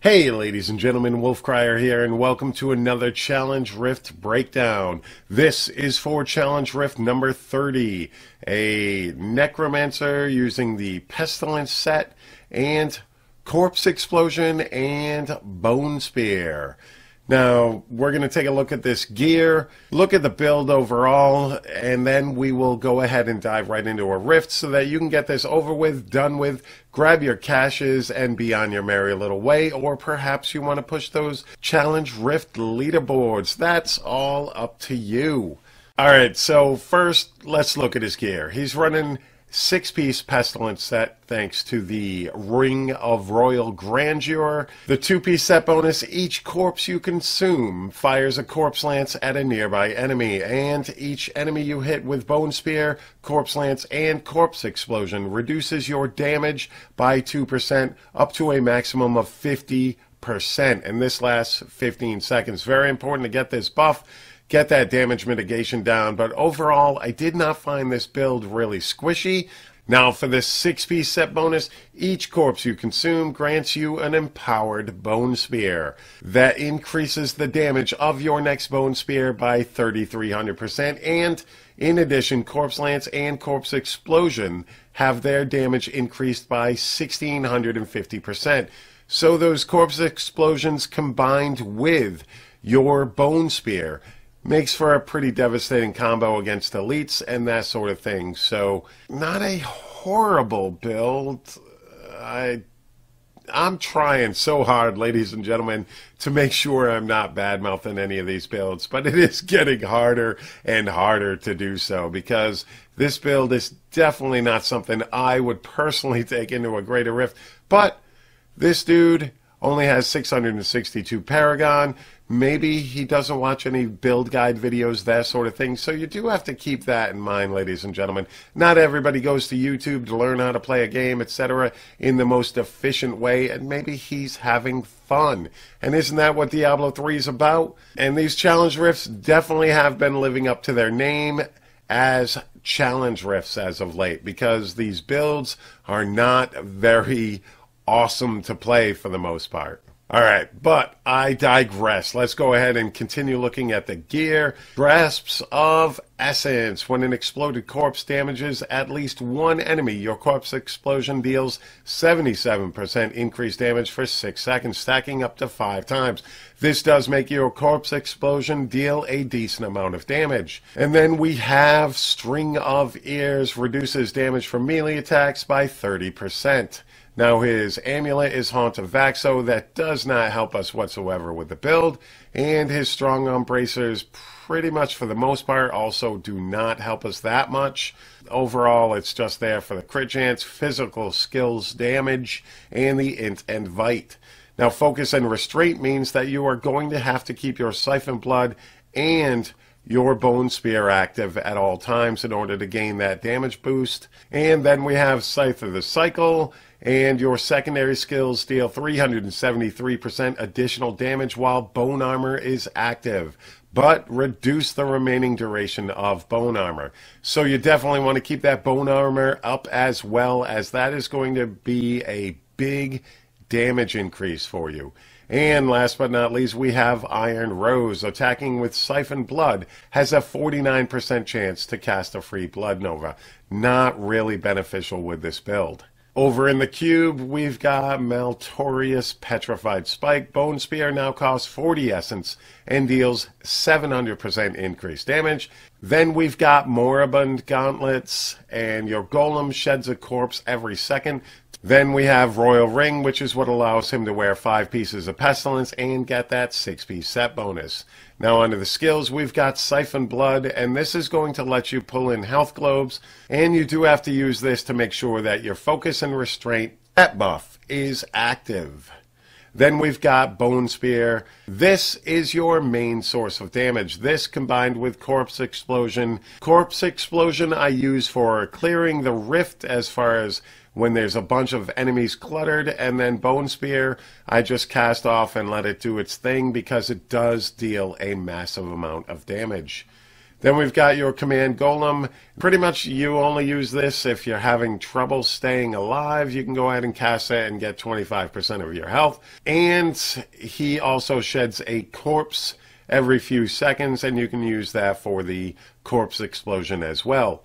Hey ladies and gentlemen, Wolfcrier here, and welcome to another Challenge Rift breakdown. This is for Challenge Rift number 30, a Necromancer using the Pestilence set, and Corpse Explosion and Bone Spear. Now, we're going to take a look at this gear, look at the build overall, and then we will go ahead and dive right into a rift so that you can get this over with, done with, grab your caches, and be on your merry little way, or perhaps you want to push those Challenge Rift leaderboards. That's all up to you. Alright, so first, let's look at his gear. He's running 6-piece Pestilence set thanks to the Ring of Royal Grandeur. The 2-piece set bonus, each corpse you consume fires a corpse lance at a nearby enemy, and each enemy you hit with Bone Spear, Corpse Lance, and Corpse Explosion reduces your damage by 2% up to a maximum of 50%, and this lasts 15 seconds. Very important to get this buff. Get that damage mitigation down, but overall I did not find this build really squishy. Now for this 6-piece set bonus, each corpse you consume grants you an empowered Bone Spear that increases the damage of your next Bone Spear by 3,300%, and in addition, Corpse Lance and Corpse Explosion have their damage increased by 1,650%. So those Corpse Explosions combined with your Bone Spear makes for a pretty devastating combo against elites and that sort of thing. So, not a horrible build. I'm trying so hard, ladies and gentlemen, to make sure I'm not bad-mouthing any of these builds, but it is getting harder and harder to do so, because this build is definitely not something I would personally take into a greater rift. But this dude only has 662 Paragon. Maybe he doesn't watch any build guide videos, that sort of thing. So you do have to keep that in mind, ladies and gentlemen. Not everybody goes to YouTube to learn how to play a game, etc. in the most efficient way, and maybe he's having fun. And isn't that what Diablo 3 is about? And these challenge rifts definitely have been living up to their name as challenge rifts as of late, because these builds are not very awesome to play for the most part. Alright, but I digress. Let's go ahead and continue looking at the gear. Grasps of Essence. When an exploded corpse damages at least one enemy, your Corpse Explosion deals 77% increased damage for 6 seconds, stacking up to 5 times. This does make your Corpse Explosion deal a decent amount of damage. And then we have String of Ears. Reduces damage from melee attacks by 30%. Now his amulet is Haunt of Vaxo. That does not help us whatsoever with the build. And his Strong Arm Bracers, pretty much for the most part, also do not help us that much. Overall, it's just there for the crit chance, physical skills damage, and the int and vite. Now Focus and Restraint means that you are going to have to keep your Siphon Blood and your Bone Spear active at all times in order to gain that damage boost. And then we have Scythe of the Cycle, and your secondary skills deal 373% additional damage while Bone Armor is active, but reduce the remaining duration of Bone Armor. So you definitely want to keep that Bone Armor up, as well as that is going to be a big damage increase for you. And last but not least, we have Iron Rose. Attacking with Siphon Blood has a 49% chance to cast a free Blood Nova. Not really beneficial with this build. Over in the cube, we've got Maltorious Petrified Spike. Bone Spear now costs 40 essence and deals 700% increased damage. Then we've got Moribund Gauntlets, and your Golem sheds a corpse every second. Then we have Royal Ring, which is what allows him to wear 5 pieces of Pestilence and get that 6-piece set bonus. Now onto the skills, we've got Siphon Blood, and this is going to let you pull in health globes, and you do have to use this to make sure that your Focus and Restraint set buff is active. Then we've got Bone Spear. This is your main source of damage. This combined with Corpse Explosion. Corpse Explosion I use for clearing the rift as far as when there's a bunch of enemies cluttered, and then Bone Spear I just cast off and let it do its thing because it does deal a massive amount of damage. Then we've got your command golem. Pretty much you only use this if you're having trouble staying alive. You can go ahead and cast it and get 25% of your health. And he also sheds a corpse every few seconds, and you can use that for the corpse explosion as well.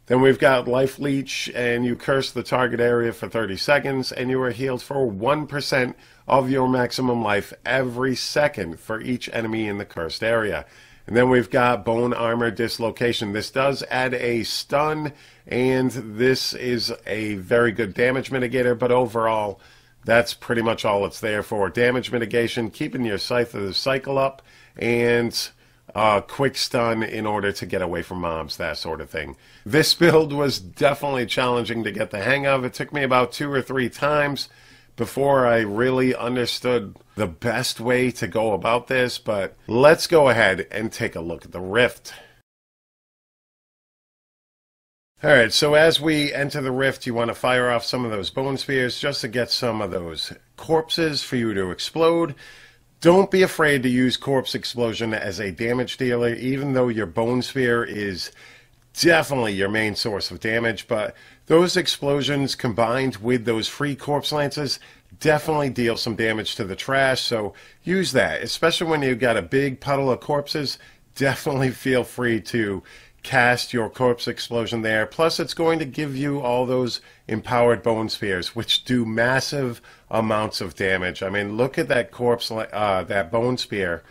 Then we've got Life Leech, and you curse the target area for 30 seconds, and you are healed for 1% of your maximum life every second for each enemy in the cursed area. And then we've got Bone Armor Dislocation. This does add a stun, and this is a very good damage mitigator, but overall, that's pretty much all it's there for. Damage mitigation, keeping your Scythe of the Cycle up, and quick stun in order to get away from mobs, that sort of thing. This build was definitely challenging to get the hang of. It took me about 2 or 3 times before I really understood the best way to go about this, but let's go ahead and take a look at the Rift. Alright, so as we enter the Rift, you want to fire off some of those bone spears just to get some of those corpses for you to explode. Don't be afraid to use Corpse Explosion as a damage dealer, even though your Bone Spear is definitely your main source of damage, but those explosions combined with those free Corpse Lances definitely deal some damage to the trash, so use that. Especially when you've got a big puddle of corpses, definitely feel free to cast your Corpse Explosion there. Plus, it's going to give you all those empowered Bone Spears, which do massive amounts of damage. I mean, look at that that Bone Spear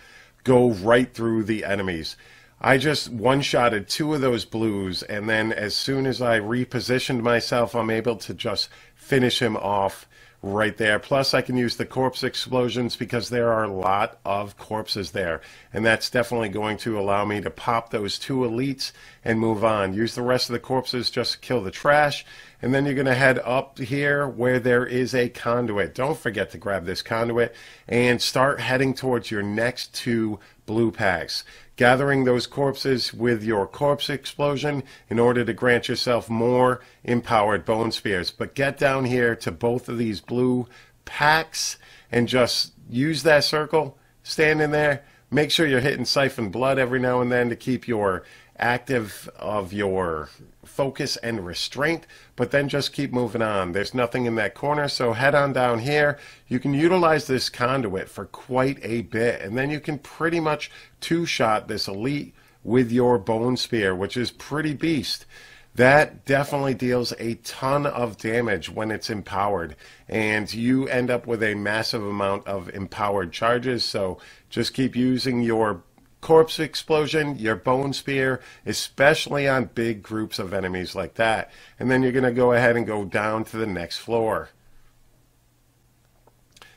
go right through the enemies. I just one-shotted 2 of those blues, and then as soon as I repositioned myself, I'm able to just finish him off right there. Plus, I can use the Corpse Explosions because there are a lot of corpses there, and that's definitely going to allow me to pop those 2 elites and move on. Use the rest of the corpses just to kill the trash, and then you're going to head up here where there is a conduit. Don't forget to grab this conduit and start heading towards your next 2 blue packs, gathering those corpses with your Corpse Explosion in order to grant yourself more empowered Bone Spears. But get down here to both of these blue packs and just use that circle, stand in there, make sure you're hitting Siphon Blood every now and then to keep your active of your focus and restraint, but then just keep moving on. There's nothing in that corner, so head on down here. You can utilize this conduit for quite a bit, and then you can pretty much 2-shot this elite with your Bone Spear, which is pretty beast. That definitely deals a ton of damage when it's empowered, and you end up with a massive amount of empowered charges, so just keep using your Corpse Explosion, your Bone Spear, especially on big groups of enemies like that. And then you're going to go ahead and go down to the next floor.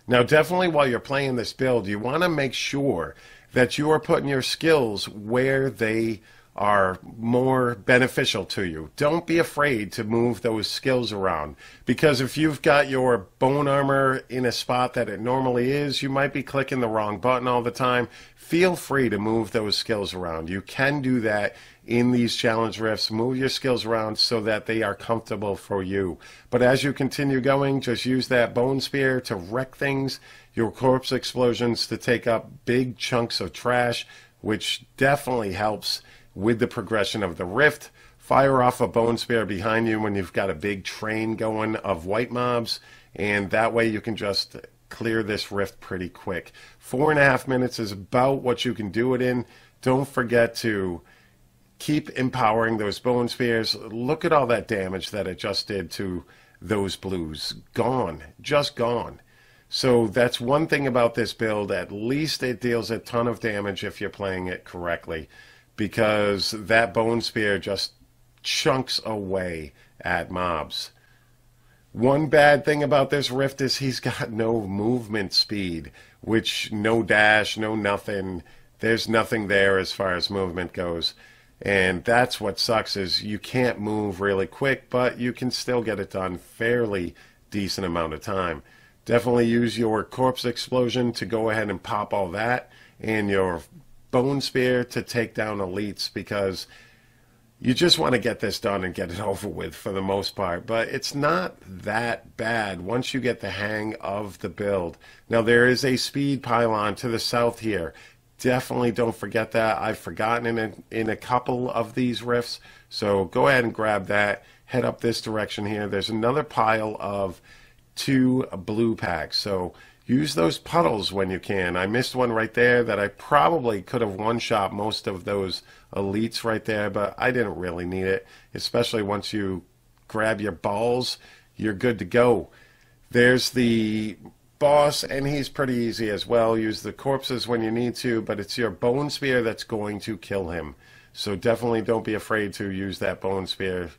Now, definitely while you're playing this build, you want to make sure that you are putting your skills where they are more beneficial to you. Don't be afraid to move those skills around, because if you've got your bone armor in a spot that it normally is, you might be clicking the wrong button all the time. Feel free to move those skills around. You can do that in these challenge rifts. Move your skills around so that they are comfortable for you. But as you continue going, just use that Bone Spear to wreck things, your Corpse Explosions to take up big chunks of trash, which definitely helps with the progression of the rift. Fire off a Bone Spear behind you when you've got a big train going of white mobs, and that way you can just clear this rift pretty quick. 4.5 minutes is about what you can do it in. Don't forget to keep empowering those Bone Spears. Look at all that damage that it just did to those blues. Gone. Just gone. So that's one thing about this build. At least it deals a ton of damage if you're playing it correctly, because that Bone Spear just chunks away at mobs. One bad thing about this rift is he's got no movement speed, which no dash, no nothing. There's nothing there as far as movement goes. And that's what sucks, is you can't move really quick, but you can still get it done fairly decent amount of time. Definitely use your Corpse Explosion to go ahead and pop all that, and your Bone Spear to take down elites, because you just want to get this done and get it over with for the most part. But it's not that bad once you get the hang of the build. Now, there is a speed pylon to the south here. Definitely don't forget that. I've forgotten in a couple of these rifts. So go ahead and grab that. Head up this direction here. There's another pile of 2 blue packs. So use those puddles when you can. I missed one right there that I probably could have one-shot most of those elites right there, but I didn't really need it. Especially once you grab your balls, you're good to go. There's the boss, and he's pretty easy as well. Use the corpses when you need to, but it's your bone spear that's going to kill him. So definitely don't be afraid to use that bone spear.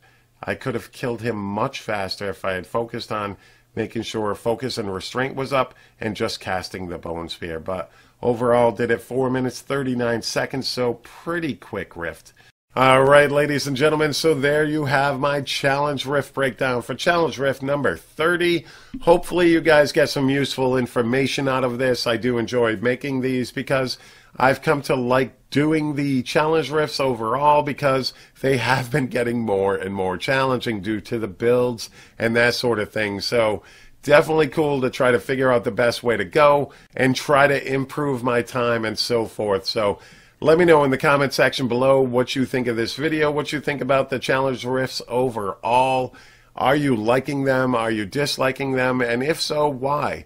I could have killed him much faster if I had focused on making sure focus and restraint was up and just casting the bone spear. But overall did it 4 minutes 39 seconds, so pretty quick rift. All right, ladies and gentlemen, so there you have my challenge rift breakdown for challenge rift number 30. Hopefully you guys get some useful information out of this. I do enjoy making these because I've come to like doing the challenge rifts overall because they have been getting more and more challenging due to the builds and that sort of thing. So definitely cool to try to figure out the best way to go and try to improve my time and so forth. So let me know in the comment section below what you think of this video, what you think about the challenge rifts overall. Are you liking them? Are you disliking them? And if so, why?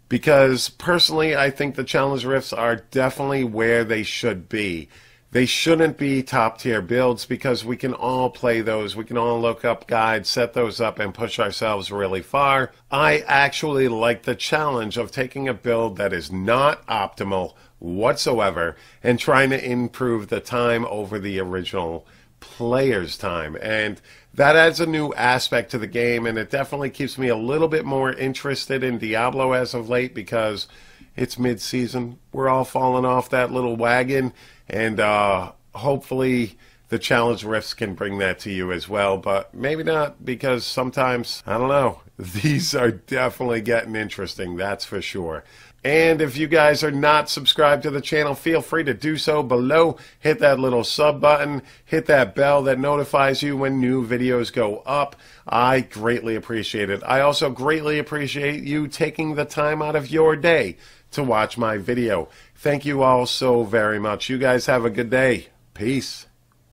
Because personally, I think the challenge rifts are definitely where they should be. They shouldn't be top tier builds because we can all play those. We can all look up guides, set those up, and push ourselves really far. I actually like the challenge of taking a build that is not optimal whatsoever and trying to improve the time over the original player's time. And that adds a new aspect to the game, and it definitely keeps me a little bit more interested in Diablo as of late because it's mid-season. We're all falling off that little wagon, and hopefully the challenge rifts can bring that to you as well, but maybe not, because sometimes, I don't know, these are definitely getting interesting, that's for sure. And if you guys are not subscribed to the channel, feel free to do so below. Hit that little sub button, hit that bell that notifies you when new videos go up. I greatly appreciate it. I also greatly appreciate you taking the time out of your day to watch my video. Thank you all so very much. You guys have a good day. Peace.